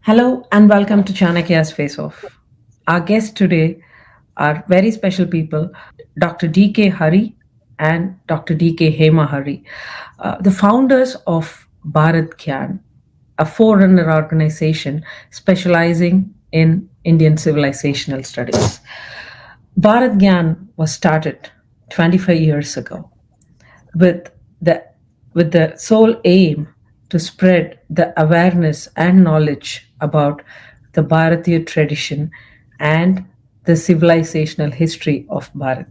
Hello and welcome to Chanakya's Face Off. Our guests today are very special people, Dr. D.K.Hari and Dr. D.K.HemaHari, the founders of BharathGyan, a forerunner organization specializing in Indian civilizational studies. BharathGyan was started 25 years ago with the with the sole aim to spread the awareness and knowledge about the Bharatiya tradition and the civilizational history of Bharat.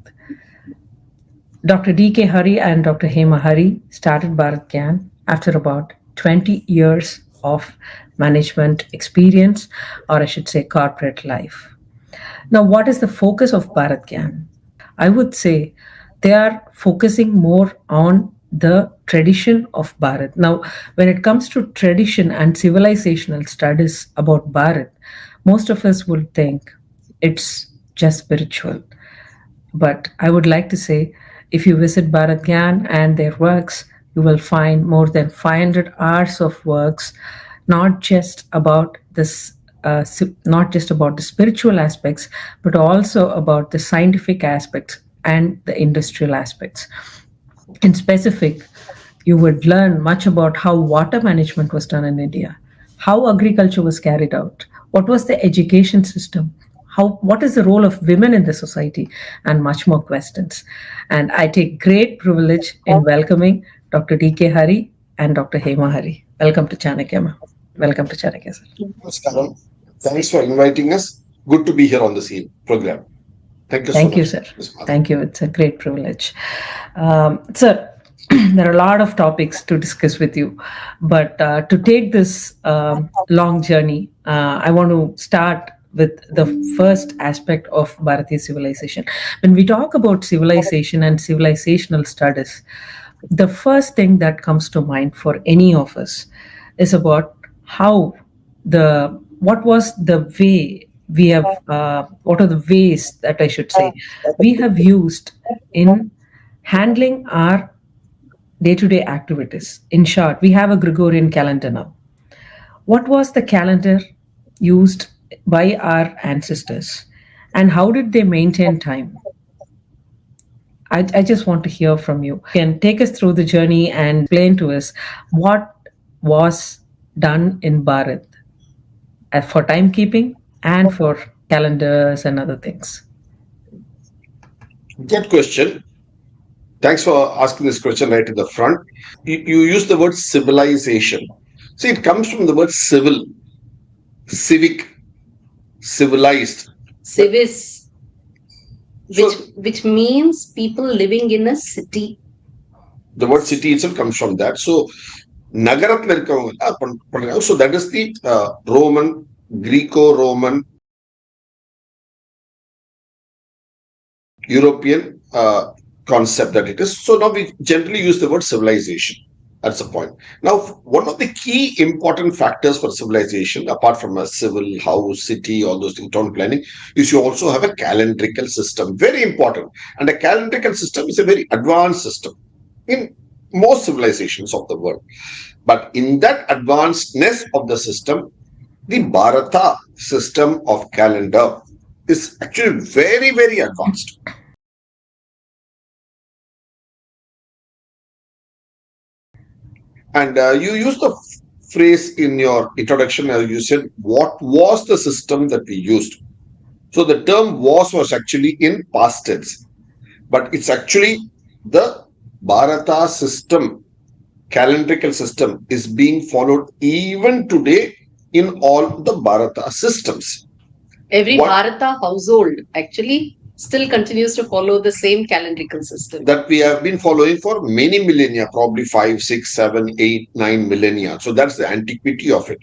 Dr. D.K. Hari and Dr. Hema Hari started BharathGyan after about 20 years of management experience, or I should say corporate life. Now, what is the focus of BharathGyan? I would say they are focusing more on the tradition of Bharat. Now, when it comes to tradition and civilizational studies about Bharat, most of us would think it's just spiritual. But I would like to say if you visit BharathGyan and their works, you will find more than 500 hours of works, not just about this. Not just about the spiritual aspects, but also about the scientific aspects and the industrial aspects. In specific, you would learn much about how water management was done in India, how agriculture was carried out, what was the education system, what is the role of women in the society, and much more questions. And I take great privilege in welcoming Dr. D.K. Hari and Dr. Hema Hari. Welcome to Chanakya. Welcome to Chanakya, sir. Namaskaram. Thanks for inviting us. Good to be here on the program. Thank you so Thank you, much. sir. Thank you. It's a great privilege. Sir, there are a lot of topics to discuss with you, but to take this long journey, I want to start with the first aspect of Bharatiya civilization. When we talk about civilization and civilizational studies, the first thing that comes to mind for any of us is about how what was the way we have what are the ways that I should say we have used in handling our day-to-day activities. In short, we have a Gregorian calendar now. What was the calendar used by our ancestors, and how did they maintain time? I just want to hear from you. Can take us through the journey and explain to us what was done in Bharat for timekeeping and for calendars and other things. Good question. Thanks for asking this question right at the front. You use the word civilization. See, it comes from the word civil, civic, civilized. Civis, which means people living in a city. The word city itself comes from that. So, Nagaratla irukavanga. So that is the Roman, Greco-Roman, European concept that it is. So now we generally use the word civilization. That's the point. Now, one of the key important factors for civilization, apart from a civil house, city, all those things, town planning, is you also have a calendrical system. Very important. And a calendrical system is a very advanced system in most civilizations of the world. But in that advancedness of the system, the Bharata system of calendar is actually very, very advanced. And you used the phrase in your introduction, as you said, what was the system that we used? So the term was actually in past tense, but it's actually the Bharata system, calendrical system, is being followed even today in all the Bharata systems. Every Bharata household actually still continues to follow the same calendrical system that we have been following for many millennia, probably 5, 6, 7, 8, 9 millennia. So that's the antiquity of it.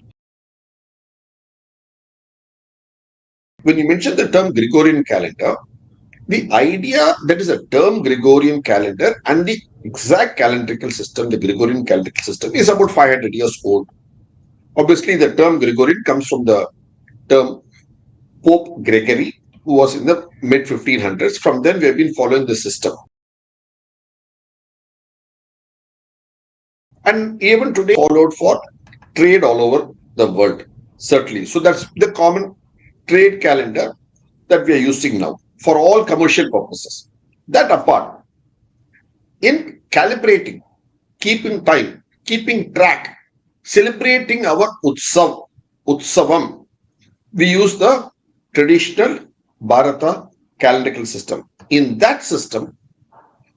When you mention the term Gregorian calendar, the idea that is a term Gregorian calendar and the exact calendrical system, the Gregorian calendrical system, is about 500 years old. Obviously, the term Gregorian comes from the term Pope Gregory, who was in the mid 1500s. From then, we have been following the system. And even today, followed for trade all over the world. Certainly. So that's the common trade calendar that we are using now for all commercial purposes. That apart, in calibrating, keeping time, keeping track, celebrating our Utsavam, we use the traditional Bharata calendrical system. In that system,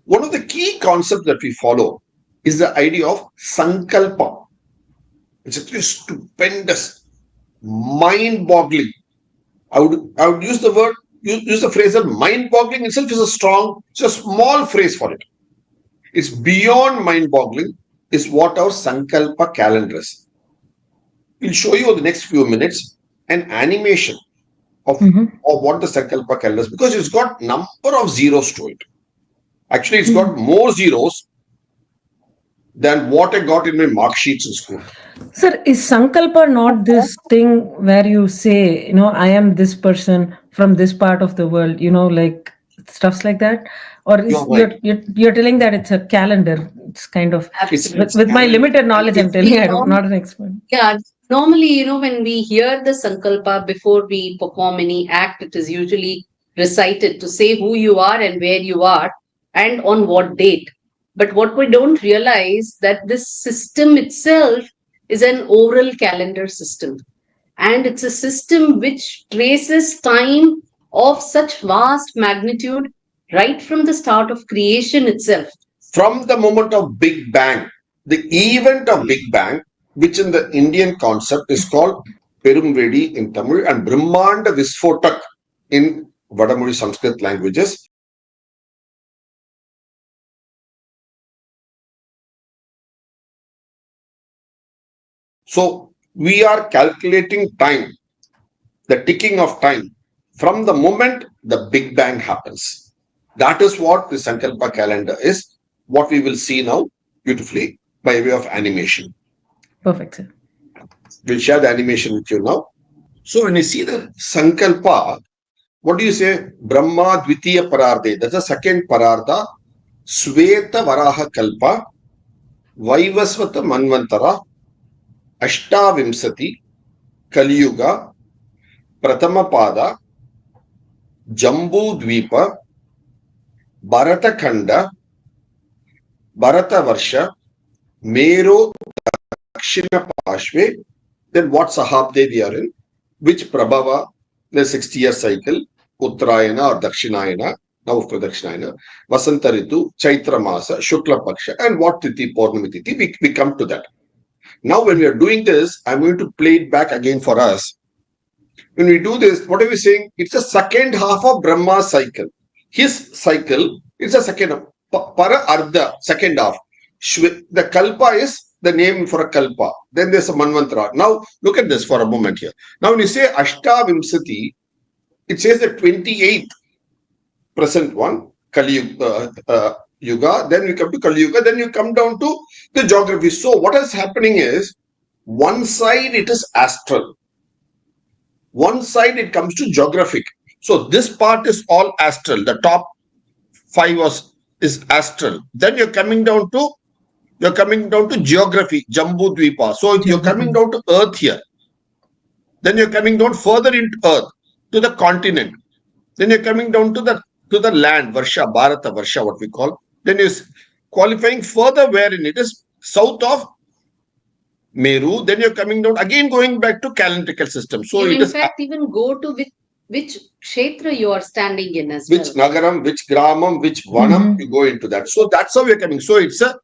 one of the key concepts that we follow is the idea of Sankalpa. It's actually stupendous, mind-boggling. I would use the word, use the phrase that mind-boggling itself is it's a small phrase for it. It's beyond mind-boggling, is what our Sankalpa calendar is. We'll show you in the next few minutes an animation of what the Sankalpa calendar is, because it's got number of zeros to it. Actually, it's got more zeros than what I got in my mark sheets in school. Sir, is Sankalpa not this thing where you say, I am this person from this part of the world, like stuffs like that? Or is you're telling that it's a calendar? It's kind of, with my limited knowledge, I'm telling I'm not an expert. Yeah, normally, when we hear the Sankalpa before we perform any act, it is usually recited to say who you are and where you are and on what date. But what we don't realize that this system itself is an oral calendar system. And it's a system which traces time of such vast magnitude right from the start of creation itself. From the moment of Big Bang, the event of Big Bang, which in the Indian concept is called Perumvedi in Tamil and Brahmanda Visfotak in Vadamuri Sanskrit languages. So we are calculating time, the ticking of time, from the moment the Big Bang happens. That is what the Sankalpa calendar is, what we will see now beautifully by way of animation. Perfect, sir. We'll share the animation with you now. So when you see the Sankalpa, what do you say? Brahma Dvitiya Pararde. That's the second Parartha. Sweta Varaha Kalpa. Vaivasvata Manvantara. Ashtavimsati. Kaliyuga. Pratama Pada. Jambu Dvipa. Bharata Khanda. Bharata Varsha. Mero Dakshina Pashve. Then what Sahabde we are in? Which Prabhava, the 60-year cycle, Uttarayana or Dakshinayana, now of course Dakshinayana, Vasanta Ritu, Chaitra Masa, Shukla Paksha, and what Tithi, Purnami Tithi, we come to that. Now when we are doing this, I'm going to play it back again for us. When we do this, what are we saying? It's the second half of Brahma's cycle. His cycle is the second half. Para Ardha, second half. The Kalpa is the name for a Kalpa. Then there's a Manvantara. Now look at this for a moment here. Now when you say Ashtavimsati, it says the 28th present one, Kali Yuga, then we come to Kali Yuga, then you come down to the geography. So what is happening is, one side it is astral, one side it comes to geographic. So this part is all astral. The top 5 is astral. Then you're coming down to geography, Jambu Dvipa. So you're coming down to earth here. Then you're coming down further into earth to the continent. Then you're coming down to the land, Varsha, Bharata Varsha, what we call. Then you're qualifying further wherein it is south of Meru. Then you're coming down again, going back to calendrical system. So you in fact even go to which kshetra you are standing in as well. Which nagaram, which gramam, which vanam, you go into that. So that's how we're coming. So it's a...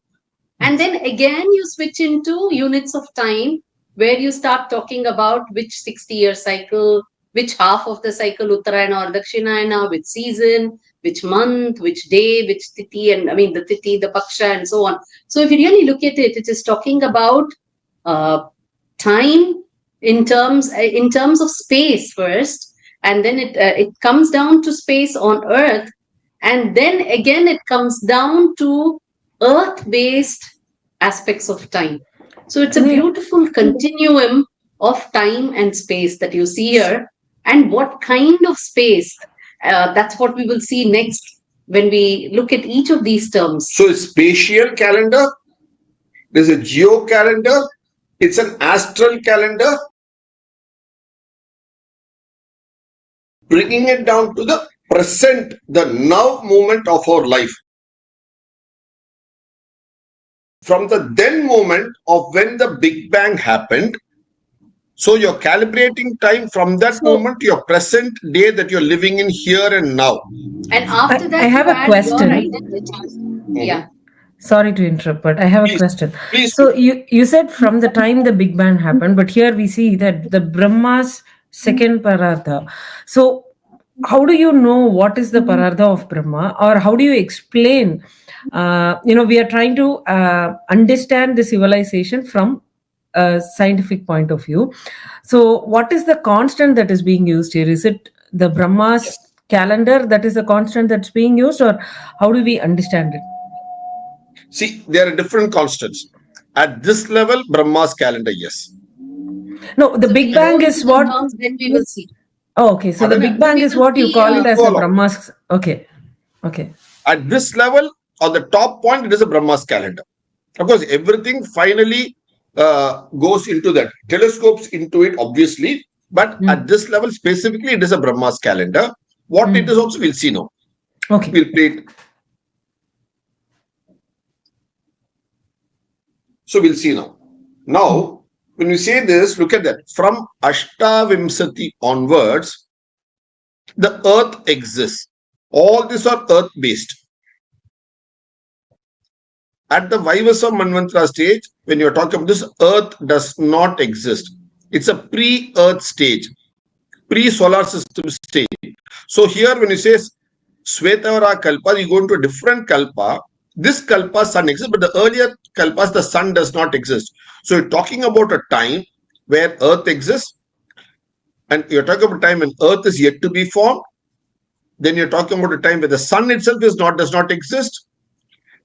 And then again you switch into units of time where you start talking about which 60-year cycle, which half of the cycle, Uttarayana or Dakshinayana, which season, which month, which day, which tithi, and the tithi, the paksha, and so on. So if you really look at it, it is talking about time in terms of space first, and then it comes down to space on Earth, and then again it comes down to Earth-based aspects of time. So it's a beautiful continuum of time and space that you see here. And what kind of space? That's what we will see next when we look at each of these terms. So it's spatial calendar, there's a geo calendar, it's an astral calendar, bringing it down to the present, the now moment of our life. From the then moment of when the Big Bang happened, so you're calibrating time from that So moment to your present day that you're living in here and now. And after I that, you have a add your question. identity. Yeah. Sorry to interrupt, but I have a Please, question. please. So you said from the time the Big Bang happened, but here we see that the Brahma's second Parartha. So how do you know what is the Parartha of Brahma, or how do you explain? We are trying to understand the civilization from a scientific point of view. So what is the constant that is being used here? Is it the Brahma's calendar that is the constant that's being used, or how do we understand it? See, there are different constants. At this level, Brahma's calendar, yes. No, the So Big we'll go Bang into is the what. terms, then we will see. Oh, okay. So the Adana, Big Bang We is will what you see. call it as go a along. Brahma's. Okay. Okay. At this level, on the top point, it is a Brahma's calendar. Of course, everything finally goes into that. Telescopes into it, obviously. But at this level, specifically, it is a Brahma's calendar. What it is also, we'll see now. Okay. We'll play it. So we'll see now. Now, when we say this, look at that. From Ashtavimsati onwards, the earth exists. All these are earth based. At the Vaivasa Manvantara stage, when you're talking about this, earth does not exist. It's a pre-earth stage, pre-solar system stage. So here when you say Svetavara Kalpa, you go into a different Kalpa. This Kalpa sun exists, but the earlier Kalpas, the sun does not exist. So you're talking about a time where earth exists, and you're talking about a time when earth is yet to be formed. Then you're talking about a time where the sun itself does not exist.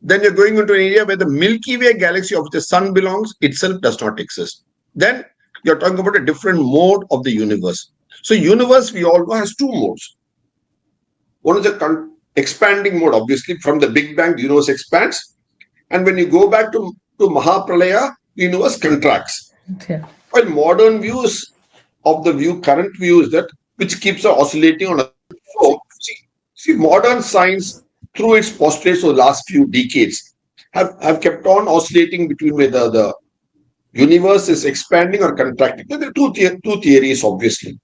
Then you're going into an area where the Milky Way galaxy of the sun belongs itself does not exist. Then you're talking about a different mode of the universe. So universe, we all know, has two modes. One is a expanding mode, obviously. From the Big Bang, the universe expands. And when you go back to Mahapralaya, the universe contracts. Yeah. While modern views of the current view is that which keeps oscillating on a. So, see, modern science, through its postulates over the last few decades, have kept on oscillating between whether the universe is expanding or contracting. There are two theories, obviously.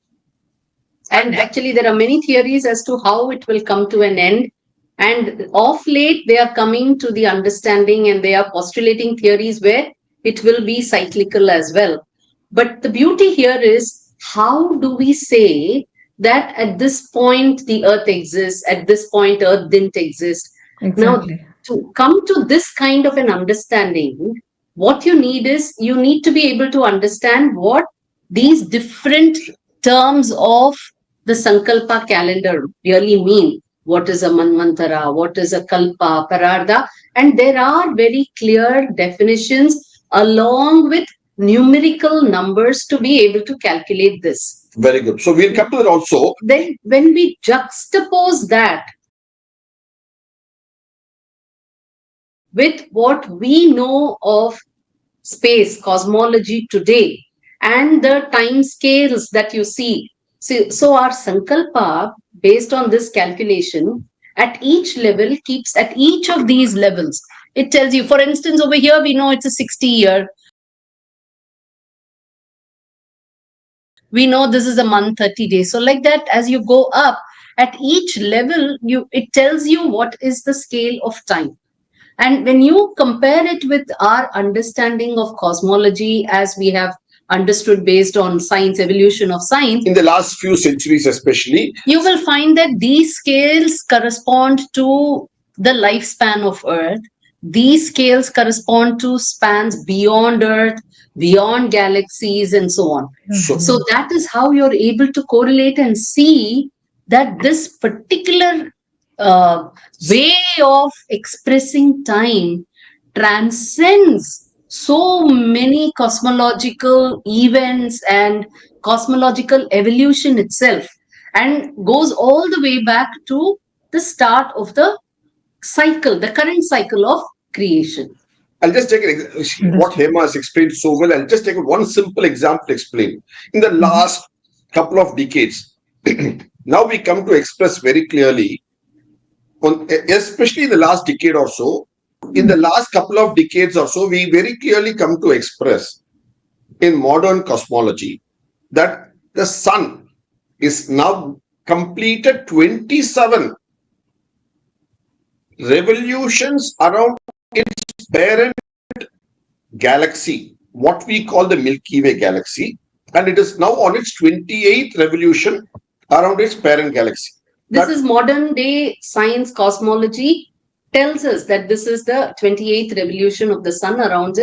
And actually, there are many theories as to how it will come to an end. And of late, they are coming to the understanding and they are postulating theories where it will be cyclical as well. But the beauty here is, how do we say that at this point the earth exists, at this point earth didn't exist? Exactly. Now, to come to this kind of an understanding, what you need is, you need to be able to understand what these different terms of the Sankalpa calendar really mean. What is a Manvantara? What is a Kalpa, Parartha? And there are very clear definitions along with numerical numbers to be able to calculate this. Very good. So we'll come to that also. Then when we juxtapose that with what we know of space, cosmology today, and the time scales that you see. So our Sankalpa, based on this calculation, at each level keeps, at each of these levels, it tells you, for instance, over here, we know it's a 60-year. We know this is a month, 30 days. So like that, as you go up, at each level, it tells you what is the scale of time. And when you compare it with our understanding of cosmology as we have understood based on science, evolution of science, in the last few centuries especially, you will find that these scales correspond to the lifespan of Earth. These scales correspond to spans beyond Earth, beyond galaxies, and so on. So that is how you're able to correlate and see that this particular way of expressing time transcends so many cosmological events and cosmological evolution itself, and goes all the way back to the start of the cycle, the current cycle of creation. I'll just take what Hema has explained so well. I'll just take one simple example to explain. In the last couple of decades, Now we come to express very clearly, especially in the last decade or so, in the last couple of decades or so, we very clearly come to express in modern cosmology that the sun is now completed 27 revolutions around its parent galaxy, what we call the Milky Way galaxy, and it is now on its 28th revolution around its parent galaxy. This is modern day science cosmology tells us that this is the 28th revolution of the sun around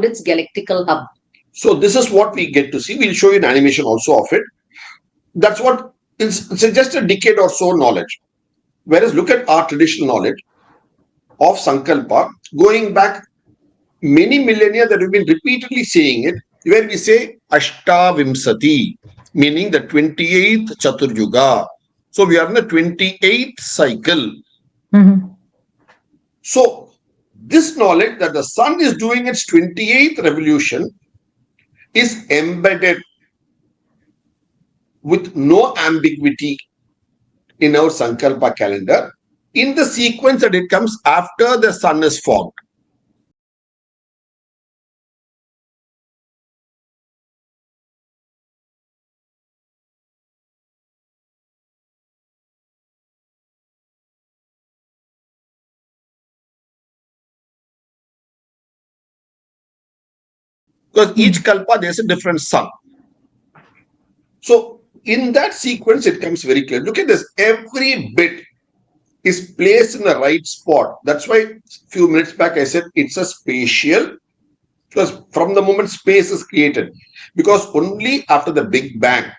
its galactical hub. So this is what we get to see. We'll show you an animation also of it. That's what it's just a decade or so knowledge. Whereas look at our traditional knowledge of Sankalpa going back many millennia that we've been repeatedly saying it, where we say Ashtavimsati, meaning the 28th Chaturyuga. So we are in the 28th cycle. Mm-hmm. So this knowledge that the sun is doing its 28th revolution is embedded with no ambiguity in our Sankalpa calendar in the sequence that it comes after the sun is formed. Because each kalpa there's a different sun. So in that sequence it comes very clear. Look at this, every bit is placed in the right spot. That's why a few minutes back I said it's a spatial, because from the moment space is created, because only after the Big Bang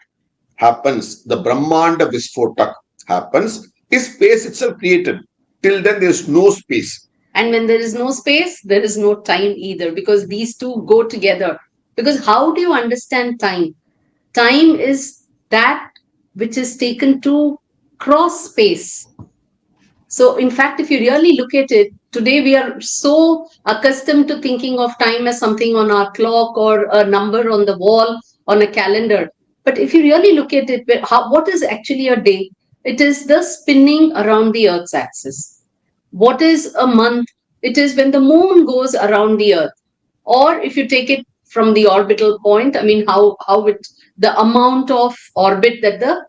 happens, the Brahmanda Visfotak happens, is space itself created. Till then there is no space. And when there is no space, there is no time either, because these two go together. Because how do you understand time? Time is that which is taken to cross space. So, in fact, if you really look at it, today we are so accustomed to thinking of time as something on our clock or a number on the wall on a calendar. But if you really look at it, what is actually a day? It is the spinning around the Earth's axis. What is a month? It is when the moon goes around the Earth. Or if you take it from the orbital point, I mean, the amount of orbit that the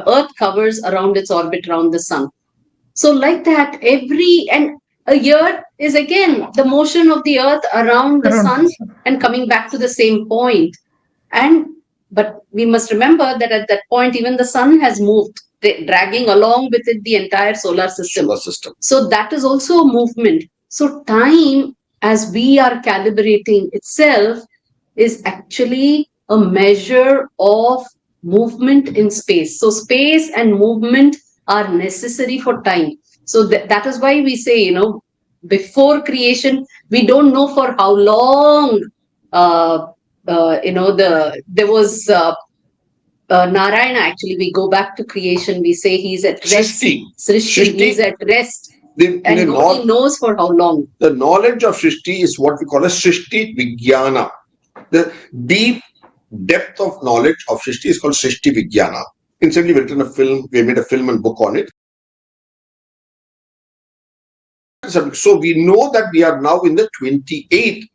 Earth covers around its orbit around the sun. So like that, and a year is again the motion of the Earth around the sun and coming back to the same point. But we must remember that at that point, even the sun has moved, dragging along with it the entire solar system. So that is also a movement. So time, as we are calibrating itself, is actually a measure of movement in space. So space and movement are necessary for time. So that is why we say, before creation, we don't know for how long, there was Narayana. Actually, we go back to creation. We say he's at rest. Srishti, he's at rest. And nobody knows for how long. The knowledge of Srishti is what we call a Srishti Vijnana. The deep depth of knowledge of Srishti is called Srishti Vijnana. Incidentally, we've written a film, we made a film and book on it. So we know that we are now in the 28th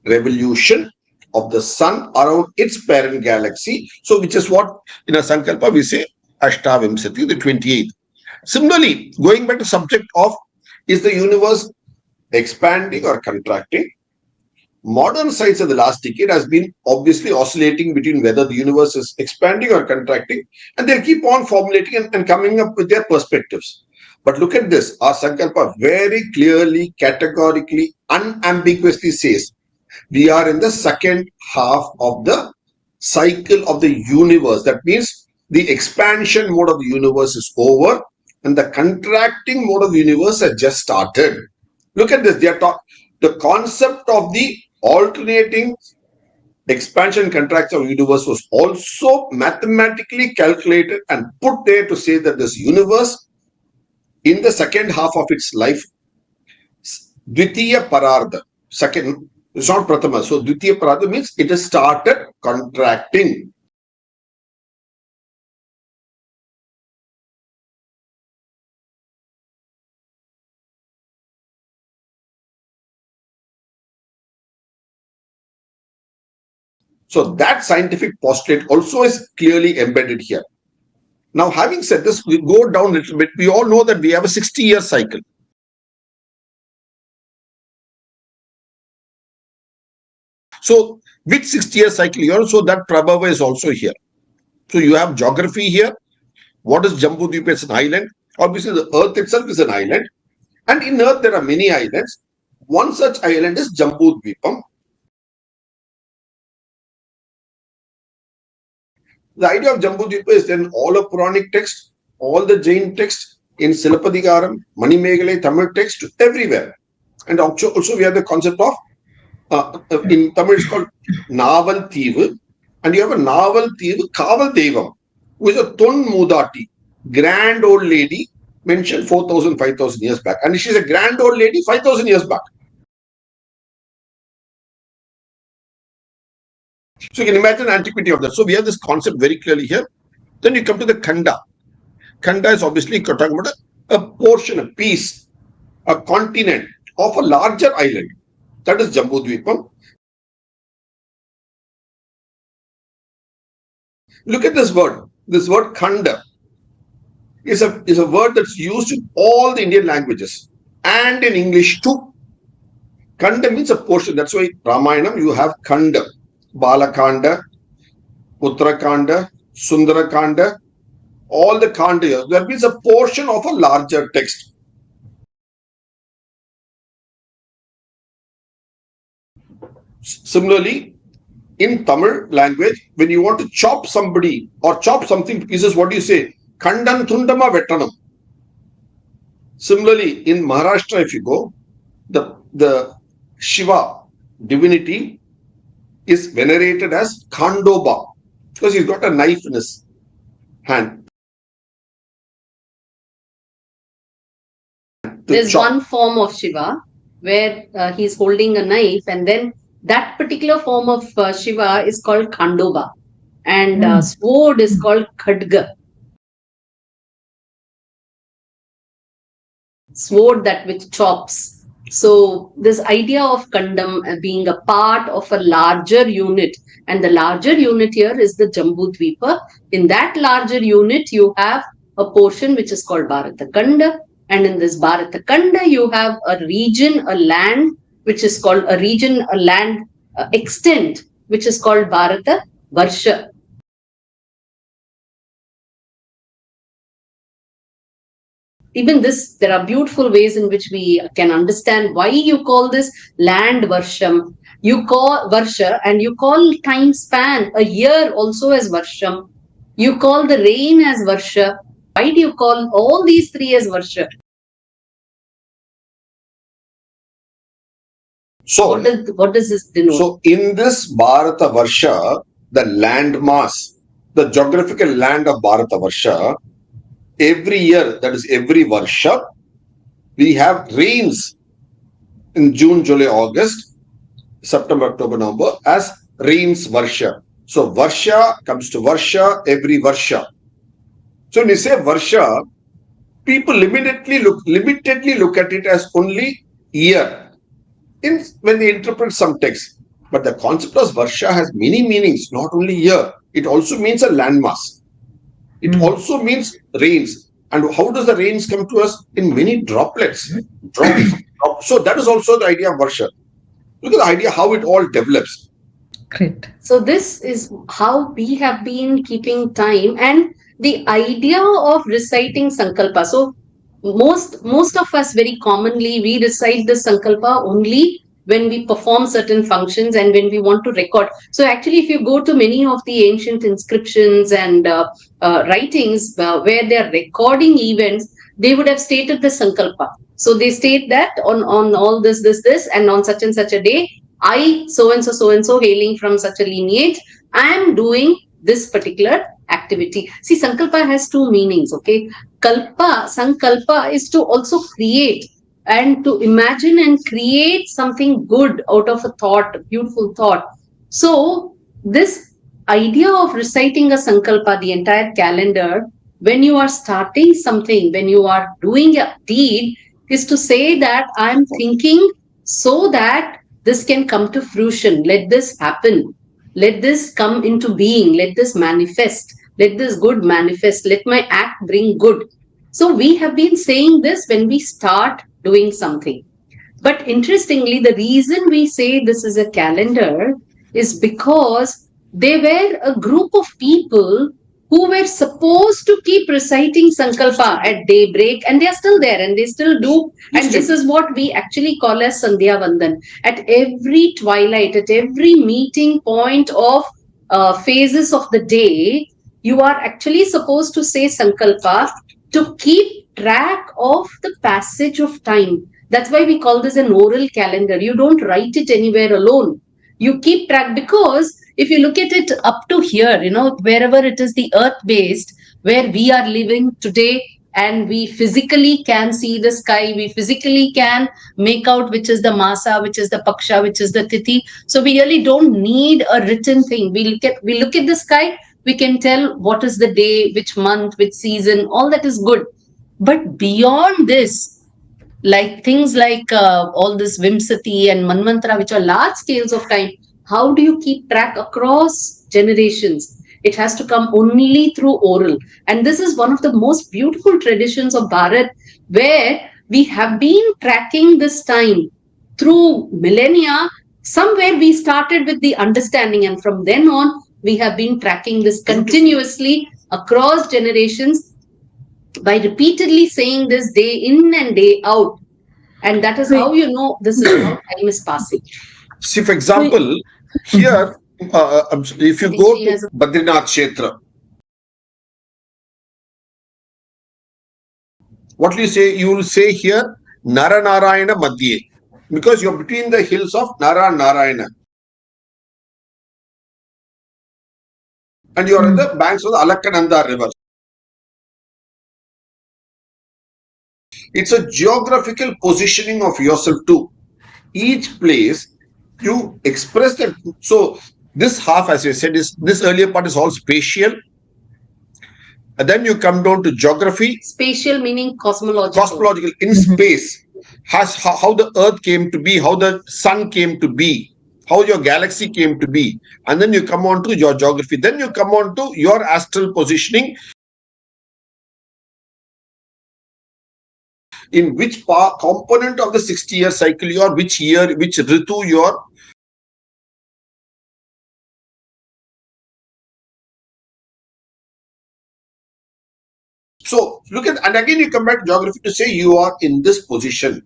revolution of the sun around its parent galaxy. So which is what in a Sankalpa we say Ashtavimsati, the 28th. Similarly, going back to subject of is the universe expanding or contracting? Modern science of the last decade has been obviously oscillating between whether the universe is expanding or contracting, and they keep on formulating and coming up with their perspectives. But look at this, our Sankalpa very clearly, categorically, unambiguously says, we are in the second half of the cycle of the universe. That means the expansion mode of the universe is over and the contracting mode of the universe has just started. Look at this, they are the concept of the alternating expansion contraction of the universe was also mathematically calculated and put there to say that this universe in the second half of its life, Dvitiya Parardha, second, it's not Prathama. So Dvitiya Parardha means it has started contracting. So that scientific postulate also is clearly embedded here. Now, having said this, we go down a little bit. We all know that we have a 60-year cycle. So, with 60-year cycle here, so that Prabhava is also here. So, you have geography here. What is Jambudvipa? It's an island. Obviously, the Earth itself is an island. And in Earth, there are many islands. One such island is Jambudvipam. The idea of Jambudvipa is then all of Puranic text, all the Jain text, in Silapadikaram, Manimegalai, Tamil text, everywhere. And also we have the concept of, in Tamil it's called Naval Thivu. And you have a Naval Thivu, Kaval Devam, who is a Ton Mudati, grand old lady, mentioned 4,000, 5,000 years back. And she's a grand old lady 5,000 years back. So you can imagine antiquity of that. So we have this concept very clearly here. Then you come to the Khanda. Khanda is obviously talking about a portion, a piece, a continent of a larger island. That is Jambudvipam. Look at this word. This word Khanda is a word that's used in all the Indian languages and in English too. Khanda means a portion. That's why Ramayanam you have Khanda, Balakanda, Uttarakanda, Sundarakanda, all the Kanda. That means a portion of a larger text. Similarly, in Tamil language, when you want to chop somebody or chop something to pieces, what do you say? Kandan Thundama Vettanam. Similarly, in Maharashtra, if you go, the Shiva divinity is venerated as Khandoba because he's got a knife in his hand. There's one form of Shiva where he's holding a knife, and then that particular form of Shiva is called Khandoba, and sword is called Khadga. Sword that which chops. So this idea of Kandam being a part of a larger unit, and the larger unit here is the Jambudvipa. In that larger unit, you have a portion which is called Bharathakanda, and in this Bharathakanda, you have a region, a land, which is called a region, a land extent, which is called Bharata Varsha. Even this, there are beautiful ways in which we can understand why you call this land Varsham. You call Varsha, and you call time span, a year also as Varsham. You call the rain as Varsha. Why do you call all these three as Varsha? So, what does this denote? So, in this Bharata Varsha, the land mass, the geographical land of Bharata Varsha, every year, that is every Varsha, we have rains in June, July, August, September, October, November as rains Varsha. So, Varsha comes to Varsha every Varsha. So, when you say Varsha, people limitedly look at it as only year when they interpret some text. But the concept of Varsha has many meanings, not only year. It also means a landmass. It also means rains. And how does the rains come to us? In many droplets. Drops. So that is also the idea of Varsha. Look at the idea how it all develops. Great. So this is how we have been keeping time, and the idea of reciting Sankalpa. So most of us very commonly we recite the Sankalpa only when we perform certain functions and when we want to record. So actually, if you go to many of the ancient inscriptions and writings where they are recording events, they would have stated the Sankalpa. So they state that on all this, and on such and such a day, I so and so hailing from such a lineage, I am doing this particular activity. See, Sankalpa has two meanings, okay? Sankalpa is to also create and to imagine and create something good out of a thought, a beautiful thought. So this idea of reciting a Sankalpa, the entire calendar, when you are starting something, when you are doing a deed, is to say that I am thinking so that this can come to fruition. Let this happen. Let this come into being. Let this manifest. Let this good manifest. Let my act bring good. So we have been saying this when we start doing something. But interestingly, the reason we say this is a calendar is because they were a group of people who were supposed to keep reciting Sankalpa at daybreak, and they are still there and they still do. And this is what we actually call as Sandhya Vandan. At every twilight, at every meeting point of phases of the day, you are actually supposed to say Sankalpa to keep track of the passage of time. That's why we call this an oral calendar. You don't write it anywhere alone. You keep track, because if you look at it up to here, wherever it is the earth based, where we are living today, and we physically can see the sky, we physically can make out which is the masa, which is the paksha, which is the tithi. So we really don't need a written thing. We look at the sky, we can tell what is the day, which month, which season, all that is good. But beyond this, like things like all this Vimsati and Manvantara, which are large scales of time, how do you keep track across generations? It has to come only through oral. And this is one of the most beautiful traditions of Bharat, where we have been tracking this time through millennia. Somewhere we started with the understanding, and from then on, we have been tracking this continuously across generations by repeatedly saying this day in and day out. And that is how you know this is how time is passing. See, for example, here, if you go to Badrinath Kshetra, what will you say? You will say here, Nara Narayana Madhye, because you're between the hills of Nara Narayana. And you are at the banks of the Alakkananda River. It's a geographical positioning of yourself too. Each place you express that. So this half, as you said, is this earlier part is all spatial. And then you come down to geography. Spatial meaning cosmological. Cosmological in space. How the earth came to be, how the sun came to be, how your galaxy came to be. And then you come on to your geography. Then you come on to your astral positioning. In which component of the 60-year cycle you are, which year, which ritu you are. So look at, and again you come back to geography to say you are in this position.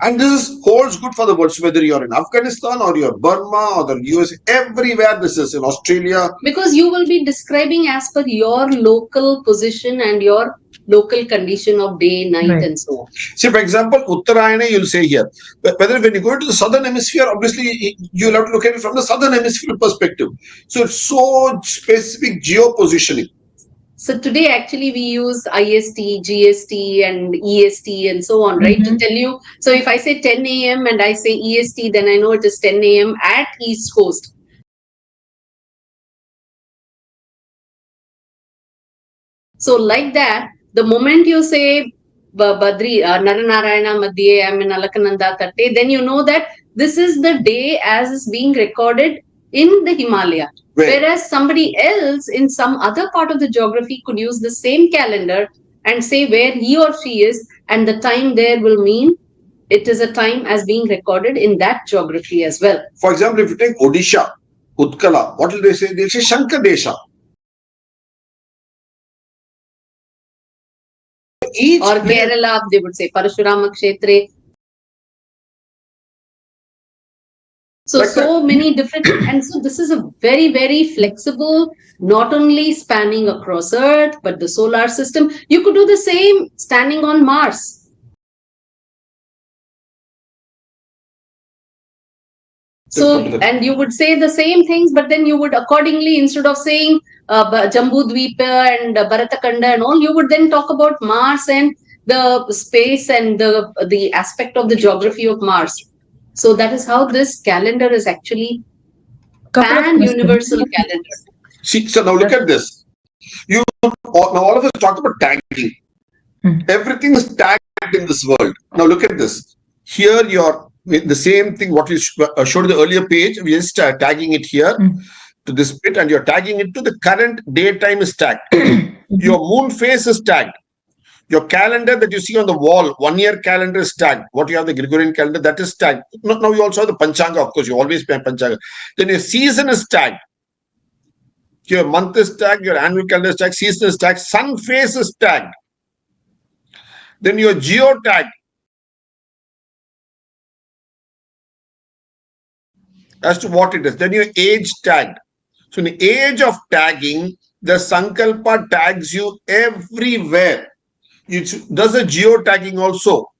And this holds good for the world, whether you're in Afghanistan or you're Burma or the US, everywhere this is, in Australia. Because you will be describing as per your local position and your local condition of day, night, and so on. See, for example, Uttarayana, you'll say here. Whether when you go into the southern hemisphere, obviously you'll have to look at it from the southern hemisphere perspective. So it's so specific geo-positioning. So today, actually, we use IST, GST, and EST, and so on, right? To tell you. So if I say 10 a.m. and I say EST, then I know it is 10 a.m. at East Coast. So like that, the moment you say Badri, Naranarayana Madhye, I'm in Alakkananda Tatte, then you know that this is the day as is being recorded in the Himalaya. Whereas somebody else in some other part of the geography could use the same calendar and say where he or she is, and the time there will mean it is a time as being recorded in that geography as well. For example, if you take Odisha, Utkala, what will they say? They'll say Shankadesha. Or Kerala, they would say Parashurama Kshetre. So many different, and so this is a very, very flexible, not only spanning across Earth, but the solar system. You could do the same standing on Mars. So, and you would say the same things, but then you would accordingly, instead of saying Jambudvipa and Bharathakanda and all, you would then talk about Mars and the space and the aspect of the geography of Mars. So that is how this calendar is actually pan-universal calendar. See, so now look at this. Now all of us talked about tagging. Everything is tagged in this world. Now look at this. Here you're the same thing what we showed in the earlier page. We're just tagging it here. to this bit and you're tagging it to the current daytime is tagged. Your moon phase is tagged. Your calendar that you see on the wall, 1 year calendar is tagged. What you have, the Gregorian calendar, that is tagged. Now you also have the Panchanga, of course, you always pay Panchanga. Then your season is tagged. Your month is tagged, your annual calendar is tagged, season is tagged, sun phase is tagged. Then your geo tagged as to what it is. Then your age tagged. So in the age of tagging, the Sankalpa tags you everywhere. It does a geotagging also.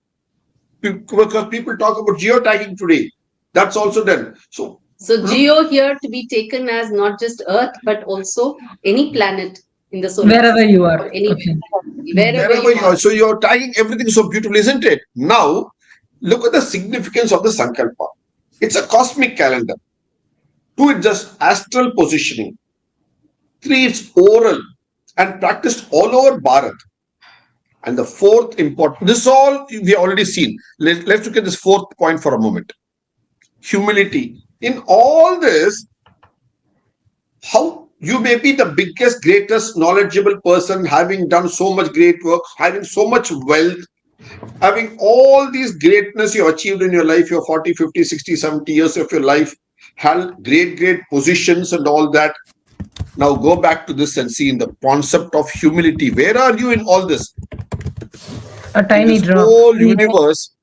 Because people talk about geotagging today. That's also done. So geo here to be taken as not just Earth, but also any planet in the solar wherever system. you are. Any, Okay. wherever you are. So you're tagging everything so beautifully, isn't it? Now, look at the significance of the Sankalpa. It's a cosmic calendar. 2, it's just astral positioning. 3, it's oral and practiced all over Bharat. And the fourth important, this all we have already seen. Let's look at this fourth point for a moment. Humility. In all this, how you may be the biggest, greatest, knowledgeable person, having done so much great work, having so much wealth, having all these greatness you achieved in your life, your 40, 50, 60, 70 years of your life, had great positions and all that. Now go back to this and see in the concept of humility. Where are you in all this? A tiny drop. Whole universe,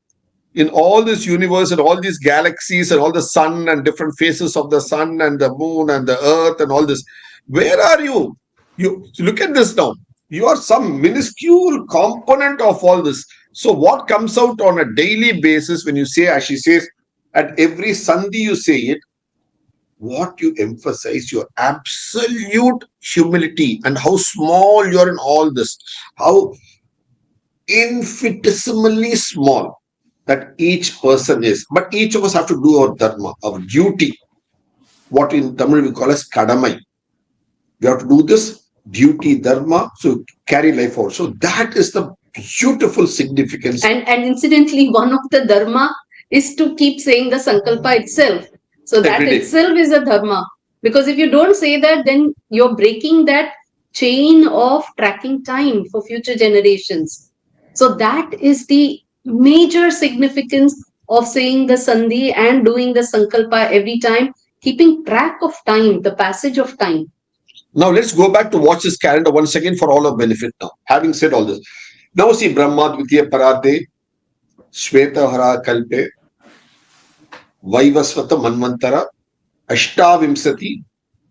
in all this universe and all these galaxies and all the sun and different phases of the sun and the moon and the earth and all this. Where are you? You look at this now. You are some minuscule component of all this. So what comes out on a daily basis when you say, as she says, at every Sandhi you say it, what you emphasize, your absolute humility and how small you are in all this, how infinitesimally small that each person is. But each of us have to do our dharma, our duty, what in Tamil we call as kadamai. We have to do this duty, dharma, so carry life out. So that is the beautiful significance. And incidentally, one of the dharma is to keep saying the Sankalpa itself. So that itself is a dharma. Because if you don't say that, then you're breaking that chain of tracking time for future generations. So that is the major significance of saying the Sandhi and doing the Sankalpa every time, keeping track of time, the passage of time. Now let's go back to watch this calendar once again for all our benefit now. Having said all this. Now see Brahma Dvitiya Parate, Shweta Hara Kalpe, Vaivasvata Manvantara, Ashtavimsati,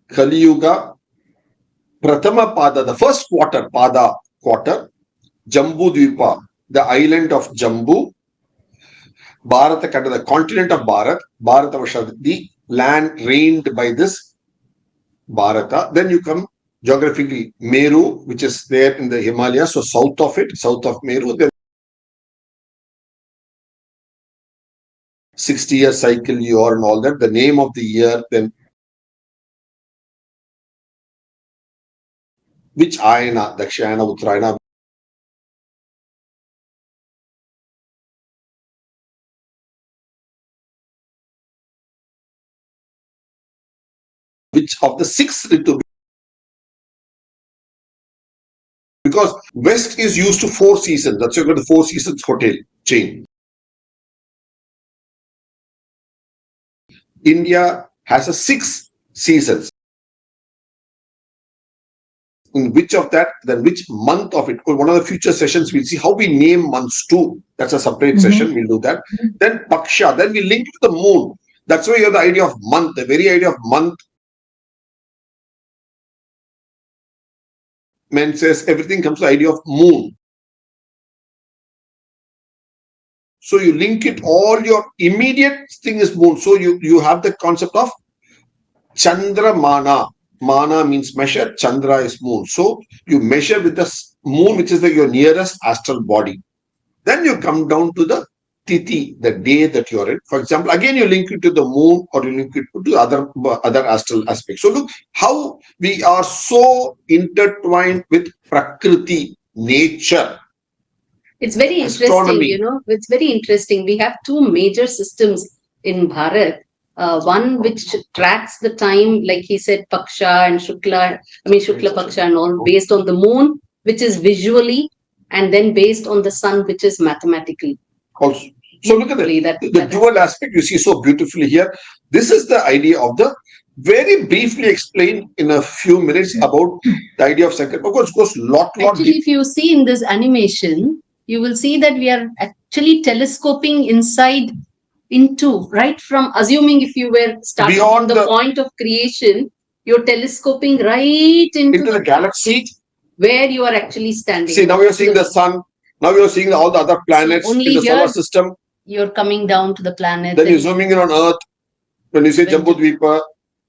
Kali Yuga, Prathama Pada, the first quarter, Pada quarter, Jambu Dvipa, the island of Jambu, Bharata Kanda, the continent of Bharat, Bharata Vasha, the land reigned by this Bharata. Then you come geographically Meru, which is there in the Himalayas, so south of it, south of Meru. Then 60-year cycle year and all that, the name of the year, then which Ayana, Dakshayana, Uttarayana, which of the 6 Ritu, because West is used to 4 seasons. That's why you got the 4 seasons hotel chain. India has a 6 seasons. In which of that, then which month of it? One of the future sessions, we'll see how we name months too. That's a separate session. We'll do that. Then Paksha, then we link to the moon. That's why you have the idea of month, the very idea of month. Man says everything comes to the idea of moon. So you link it, all your immediate thing is moon. So you have the concept of Chandra Mana. Mana means measure, Chandra is moon. So you measure with the moon, which is your nearest astral body. Then you come down to the Tithi, the day that you're in. For example, again you link it to the moon or you link it to other astral aspects. So look how we are so intertwined with Prakriti, nature. It's very interesting, you know, it's very interesting. We have 2 major systems in Bharat. one which tracks the time, like he said, Paksha and Shukla, I mean Shukla Paksha and all, based on the moon, which is visually, and then based on the sun, which is mathematically. Also, so look at the dual aspect you see so beautifully here. This is the idea of the very briefly explained in a few minutes about the idea of Sankalpa. Of course, it goes lot Actually, if you see in this animation, you will see that we are actually telescoping inside into, right from, assuming if you were starting from the point of creation, you're telescoping right into the galaxy where you are actually standing. See, now you're seeing the sun. Now you're seeing all the other planets in the solar system. You're coming down to the planet. Then you're zooming in on Earth. When you say Jambudvipa,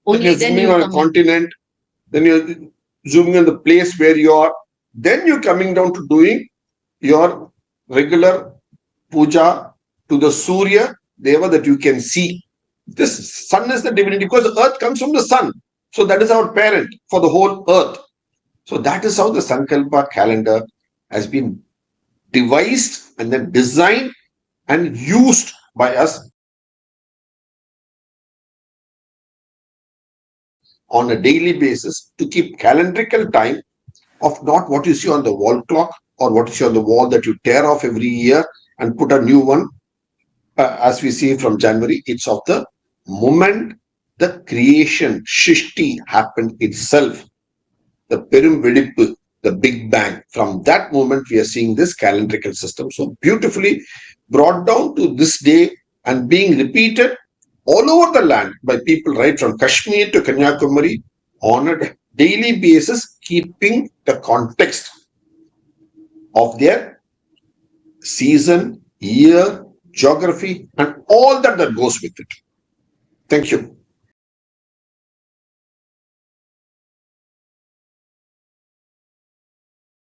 then you're zooming on a continent. Then you're zooming on the place where you are. Then you're coming down to doing your regular puja to the Surya Deva that you can see. This sun is the divinity because the earth comes from the sun. So that is our parent for the whole earth. So that is how the Sankalpa calendar has been devised and then designed and used by us on a daily basis to keep calendrical time of not what you see on the wall clock or what you see on the wall that you tear off every year and put a new one as we see from January. It's of the moment the creation, Shishti, happened itself. The Perum Vedippu, the Big Bang. From that moment, we are seeing this calendrical system so beautifully brought down to this day and being repeated all over the land by people right from Kashmir to Kanyakumari on a daily basis, keeping the context of their season, year, geography, and all that goes with it. Thank you.